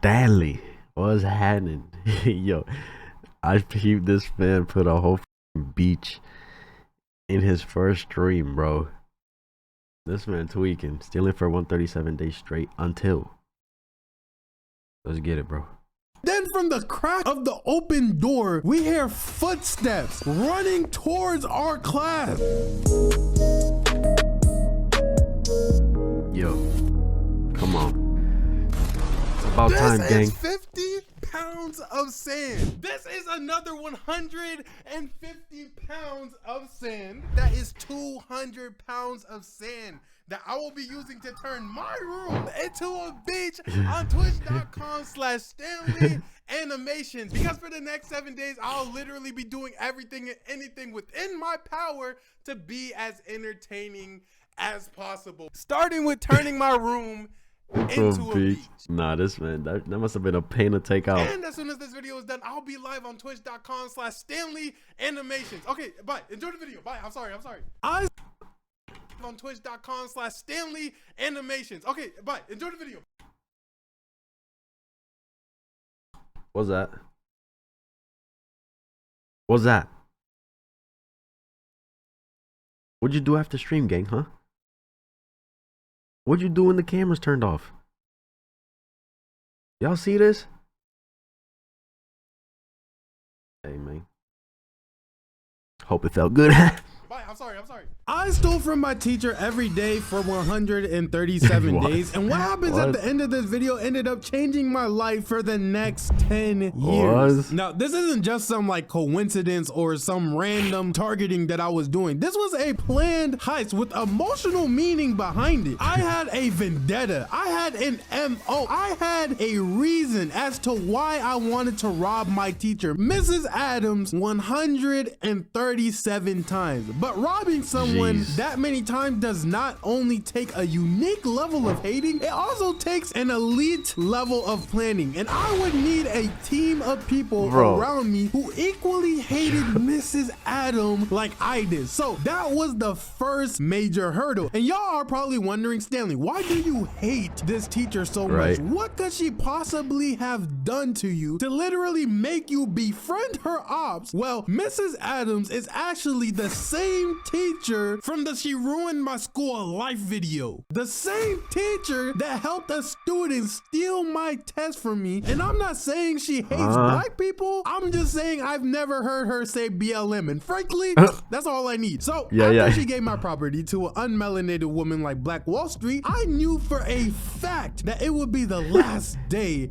Stanley, what's happening? Yo, I peeped this man put a whole beach in his first stream, bro. This man tweaking, stealing for 137 days straight until. Let's get it, bro. Then from the crack of the open door, we hear footsteps running towards our class. Yo, come on. It's about time, gang. This is 50 pounds of sand. This is another 150 pounds of sand. That is 200 pounds of sand that I will be using to turn my room into a beach on twitch.com/Stanley animations. Because for the next 7 days, I'll literally be doing everything and anything within my power to be as entertaining as possible. Starting with turning my room into a beach. Nah, this man, that must have been a pain to take out. And as soon as this video is done, I'll be live on twitch.com/Stanley animations. Okay, bye. Enjoy the video. Bye. I'm sorry. On twitch.com/Stanley animations. Okay, bye. Enjoy the video. What's that? What's that? What'd you do after stream, gang, huh? What'd you do when the cameras turned off? Y'all see this? Hey, man. Hope it felt good. Bye. I'm sorry. I stole from my teacher every day for 137 days. And what happens at the end of this video ended up changing my life for the next 10 years. Now, this isn't just some like coincidence or some random targeting that I was doing. This was a planned heist with emotional meaning behind it. I had a vendetta. I had an MO. I had a reason as to why I wanted to rob my teacher, Mrs. Adams, 137 times. But robbing someone that many times does not only take a unique level of hating, it also takes an elite level of planning. And I would need a team of people around me who equally hated Mrs. Adam like I did. So that was the first major hurdle. And y'all are probably wondering, Stanley, why do you hate this teacher so much? What could she possibly have done to you to literally make you befriend her ops? Well, Mrs. Adams is actually the same teacher from the She Ruined My School Life video. The same teacher that helped a student steal my test from me. And I'm not saying she hates black people. I'm just saying I've never heard her say BLM. And frankly, that's all I need. So after she gave my property to an unmelanated woman like Black Wall Street, I knew for a fact that it would be the last day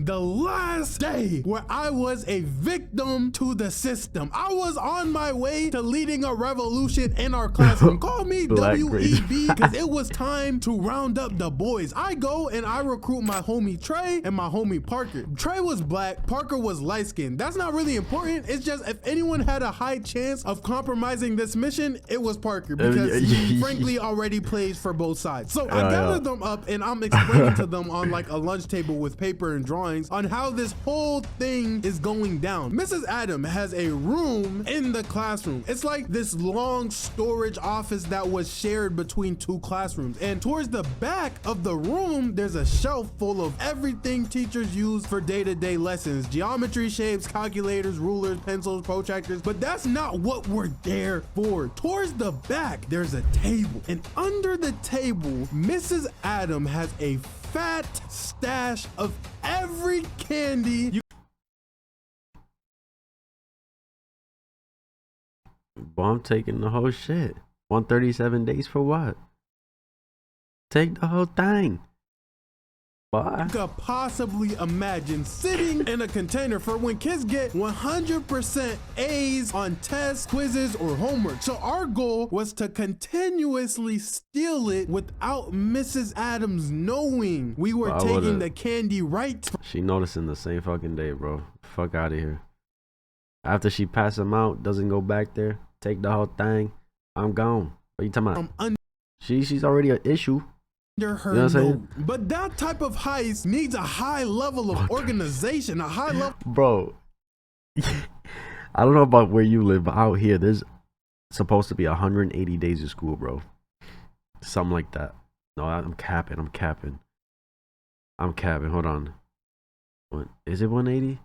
where I was a victim to the system. I was on my way to leading a revolution in our classroom. Call me WEB, because it was time to round up the boys. I go and I recruit my homie Trey and my homie Parker. Trey was black, Parker was light skinned. That's not really important. It's just if anyone had a high chance of compromising this mission, it was Parker, because he frankly already plays for both sides. So I gathered them up and I'm explaining to them on like a lunch table with paper and drawings on how this whole thing is going down. Mrs. Adam has a room in the classroom. It's like this long storage office that was shared between two classrooms. And towards the back of the room, there's a shelf full of everything teachers use for day-to-day lessons. Geometry, shapes, calculators, rulers, pencils, protractors. But that's not what we're there for. Towards the back, there's a table. And under the table, Mrs. Adam has a fat stash of every candy I'm taking the whole shit. 137 days for what? Take the whole thing. Bye. You could possibly imagine sitting in a container for when kids get 100% A's on tests, quizzes, or homework. So our goal was to continuously steal it without Mrs. Adams knowing we were taking the candy right. She noticing the same fucking day, bro. Fuck out of here. After she pass them out, doesn't go back there, take the whole thing, I'm gone. What you talking about? She's already an issue. Her, you know what I'm saying? But that type of heist needs a high level of organization, a high level. Bro, I don't know about where you live, but out here, there's supposed to be 180 days of school, bro. Something like that. No, I'm capping. Hold on. What is it? 180?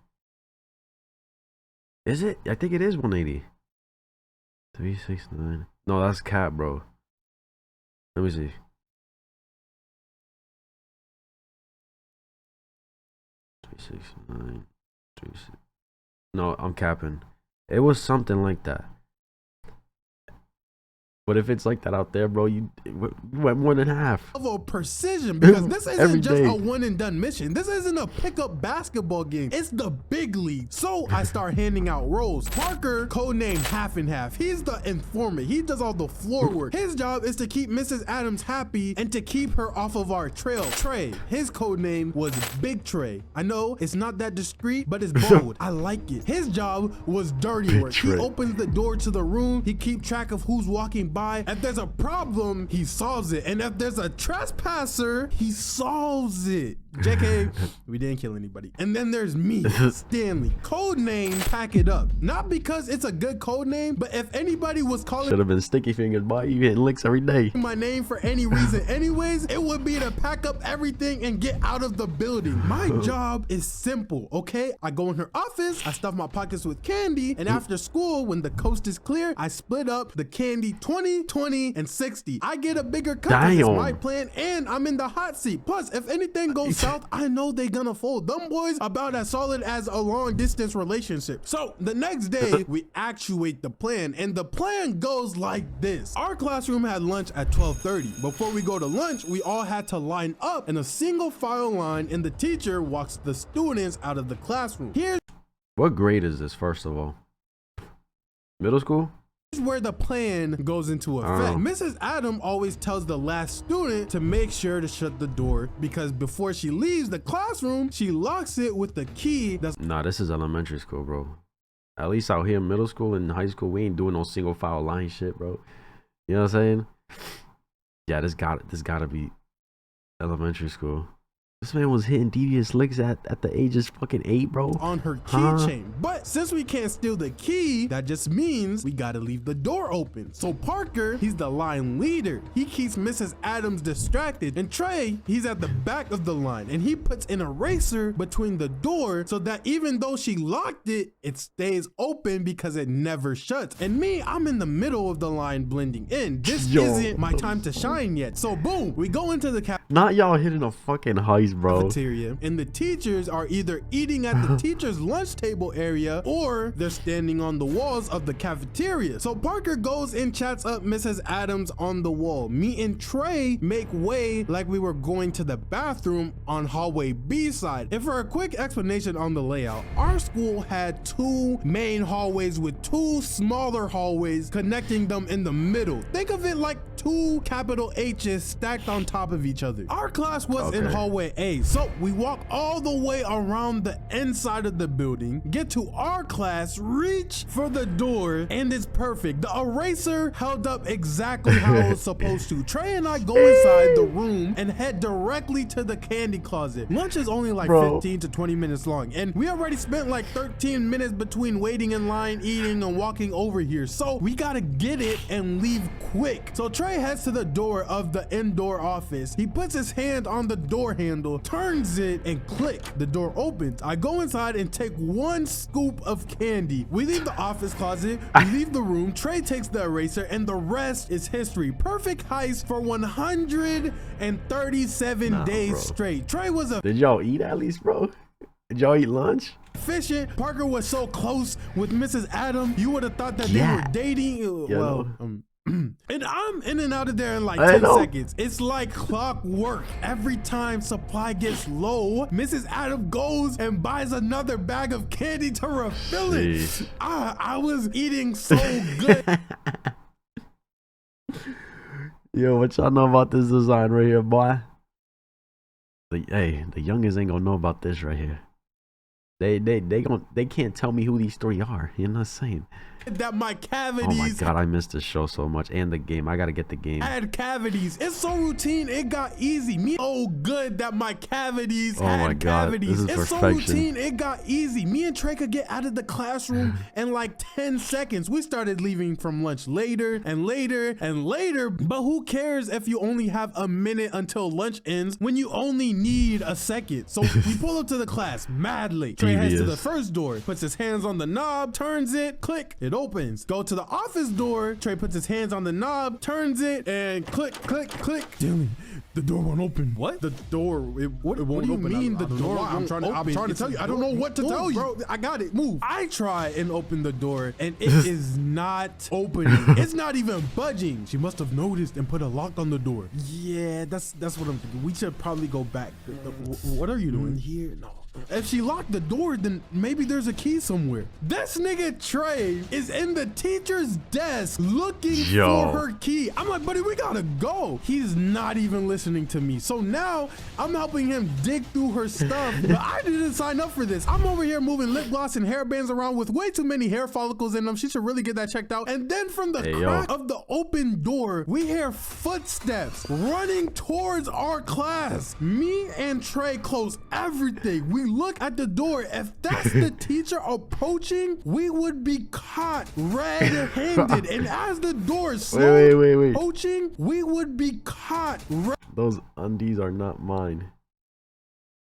Is it? I think it is 180. 369. No, that's cap, bro. Let me see. 369. No, I'm capping. It was something like that. But if it's like that out there, bro, you went more than half. Of precision, because this isn't just day. a one and done mission. This isn't a pickup basketball game. It's the big league. So I start handing out roles. Parker, codename Half and Half. He's the informant. He does all the floor work. His job is to keep Mrs. Adams happy and to keep her off of our trail. Trey, his codename was Big Trey. I know it's not that discreet, but it's bold. I like it. His job was dirty work. He opens the door to the room. He keeps track of who's walking by. If there's a problem, he solves it. And if there's a trespasser, he solves it. JK, we didn't kill anybody. And then there's me, Stanley. Codename Pack It Up. Not because it's a good codename, but if anybody was calling should have been Sticky Fingers, boy. You hitting licks every day. My name for any reason anyways, it would be to pack up everything and get out of the building. My job is simple, okay? I go in her office, I stuff my pockets with candy, and after school, when the coast is clear, I split up the candy 20, 20, and 60. I get a bigger cut. It's my plan, and I'm in the hot seat. Plus, if anything goes south, I know they gonna fold. Them boys about as solid as a long distance relationship. So the next day, we actuate the plan, and the plan goes like this. Our classroom had lunch at 12:30. Before we go to lunch, we all had to line up in a single file line, and the teacher walks the students out of the classroom. Here's what grade is this, first of all? Middle school? where the plan goes into effect. Mrs. Adam always tells the last student to make sure to shut the door, because before she leaves the classroom, she locks it with the key. Nah, this is elementary school, bro. At least out here in middle school and high school, we ain't doing no single file line shit, bro. You know what I'm saying? Yeah, this gotta be elementary school. This man was hitting devious licks at the age of fucking 8, bro. On her keychain. But since we can't steal the key, that just means we gotta leave the door open. So Parker, he's the line leader. He keeps Mrs. Adams distracted. And Trey, he's at the back of the line. And he puts an eraser between the door so that even though she locked it, it stays open because it never shuts. And me, I'm in the middle of the line blending in. This isn't my time to shine yet. So boom, we go into the Not y'all hitting a fucking heist, bro. Cafeteria, and the teachers are either eating at the teacher's lunch table area or they're standing on the walls of the cafeteria. So Parker goes and chats up Mrs. Adams on the wall. Me and Trey make way like we were going to the bathroom on hallway B side. And for a quick explanation on the layout, our school had 2 main hallways with 2 smaller hallways connecting them in the middle. Think of it like 2 capital H's stacked on top of each other. Our class was in hallway A. So we walk all the way around the inside of the building, get to our class, reach for the door, and it's perfect. The eraser held up exactly how it was supposed to. Trey and I go inside the room and head directly to the candy closet. Lunch is only like 15 to 20 minutes long, and we already spent like 13 minutes between waiting in line, eating, and walking over here. So we gotta get it and leave quick. So Trey heads to the door of the indoor office. He puts his hand on the door handle, turns it, and click, the door opens. I go inside and take 1 scoop of candy. We leave the office closet, we leave the room, Trey takes the eraser, and the rest is history. Perfect heist for 137 days straight. Trey was a— Did y'all eat at least, bro? Did y'all eat lunch? Efficient. Parker was so close with Mrs. Adam, you would have thought that they were dating. And I'm in and out of there in like 10 seconds. It's like clockwork. Every time supply gets low, Mrs. Adam goes and buys another bag of candy to refill it. I was eating so good. Yo, what y'all know about this design right here, boy? The youngest ain't gonna know about this right here. They can't tell me who these three are. You know what I'm saying? That my cavities. Oh my god, I missed the show so much and the game. I gotta get the game. Had cavities. It's so routine. It got easy. Me oh good that my cavities Oh had my god, cavities. this is It's perfection. so routine. It got easy. Me and Trey could get out of the classroom in like 10 seconds. We started leaving from lunch later and later and later. But who cares if you only have a minute until lunch ends when you only need a second? So we pull up to the class mad late. Trey heads to the first door, puts his hands on the knob, turns it, click, it opens. Go to the office door. Trey puts his hands on the knob, turns it, and click, click, click. Damn it. The door won't open. What? The door, what do you mean the door won't open? I'm trying to tell you. I don't know what to tell you. Bro, I got it. Move. I try and open the door, and it is not opening. It's not even budging. She must have noticed and put a lock on the door. Yeah, that's what I'm thinking. We should probably go back. What are you doing here? No. If she locked the door, then maybe there's a key somewhere. This nigga Trey is in the teacher's desk looking for her key. I'm like, buddy, we gotta go. He's not even listening to me. So now I'm helping him dig through her stuff, but I didn't sign up for this. I'm over here moving lip gloss and hair bands around with way too many hair follicles in them. She should really get that checked out. And then from the crack of the open door, we hear footsteps running towards our class. Me and Trey close everything. We look at the door. If that's the teacher approaching, we would be caught red-handed. And as the door is slowly approaching, we would be caught Those undies are not mine.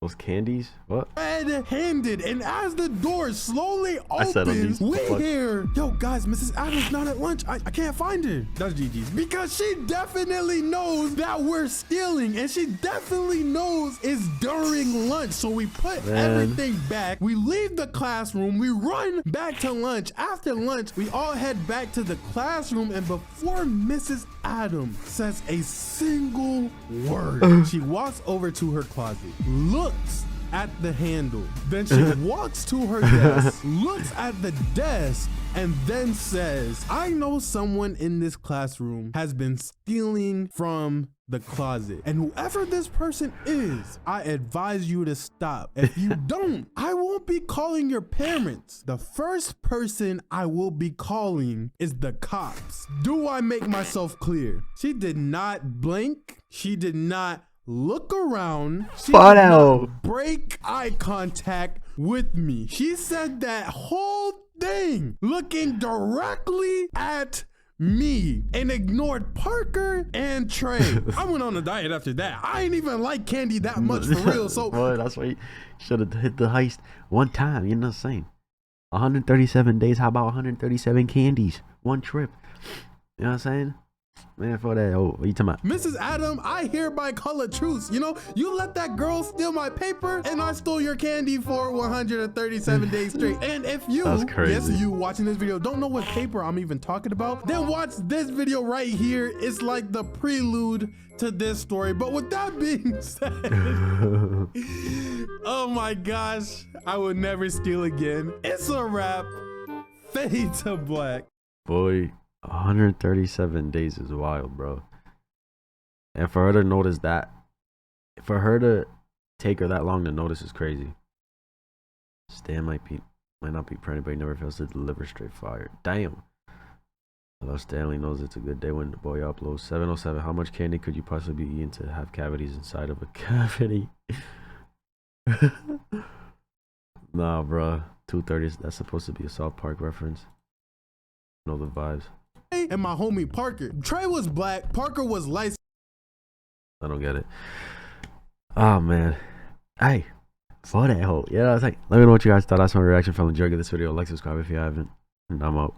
Those candies? What? Red-handed, and as the door slowly opens, we hear, yo guys, Mrs. Adams not at lunch. I can't find her. That's Gigi's. Because she definitely knows that we're stealing, and she definitely knows it's during lunch. So we put everything back. We leave the classroom. We run back to lunch. After lunch, we all head back to the classroom, and before Mrs. Adams says a single word, she walks over to her closet, looks at the handle, then she walks to her desk, looks at the desk, and then says, I know someone in this classroom has been stealing from the closet, and whoever this person is, I advise you to stop. If you don't, I won't be calling your parents. The first person I will be calling is the cops. Do I make myself clear? She did not blink. She did not look around. She did not break eye contact with me. She said that whole thing looking directly at me and ignored Parker and Trey. I went on a diet after that. I ain't even like candy that much for real. So boy, that's why you should have hit the heist one time. You know what I'm saying? 137 days. How about 137 candies? One trip. You know what I'm saying? Man, for that, what you talking about? Mrs. Adam, I hereby call a truce. You know, you let that girl steal my paper, and I stole your candy for 137 days straight. And if you, yes, you watching this video, don't know what paper I'm even talking about, then watch this video right here. It's like the prelude to this story. But with that being said, oh my gosh, I would never steal again. It's a wrap. Fade to black. Boy. 137 days is wild, bro. And for her to notice that, for her to take her that long to notice is crazy. Stan might not be pregnant, but he never fails to deliver straight fire. Damn. Although Stanley knows it's a good day when the boy uploads. 707. How much candy could you possibly be eating to have cavities inside of a cavity? Nah, bro. 230. That's supposed to be a South Park reference. Know the vibes. And my homie Parker. Trey was black, Parker was light. I don't get it. Oh man. Hey, for that hoe. Yeah, I was like, let me know what you guys thought. That's my reaction. If you enjoyed this video, like, subscribe if you haven't. And I'm out.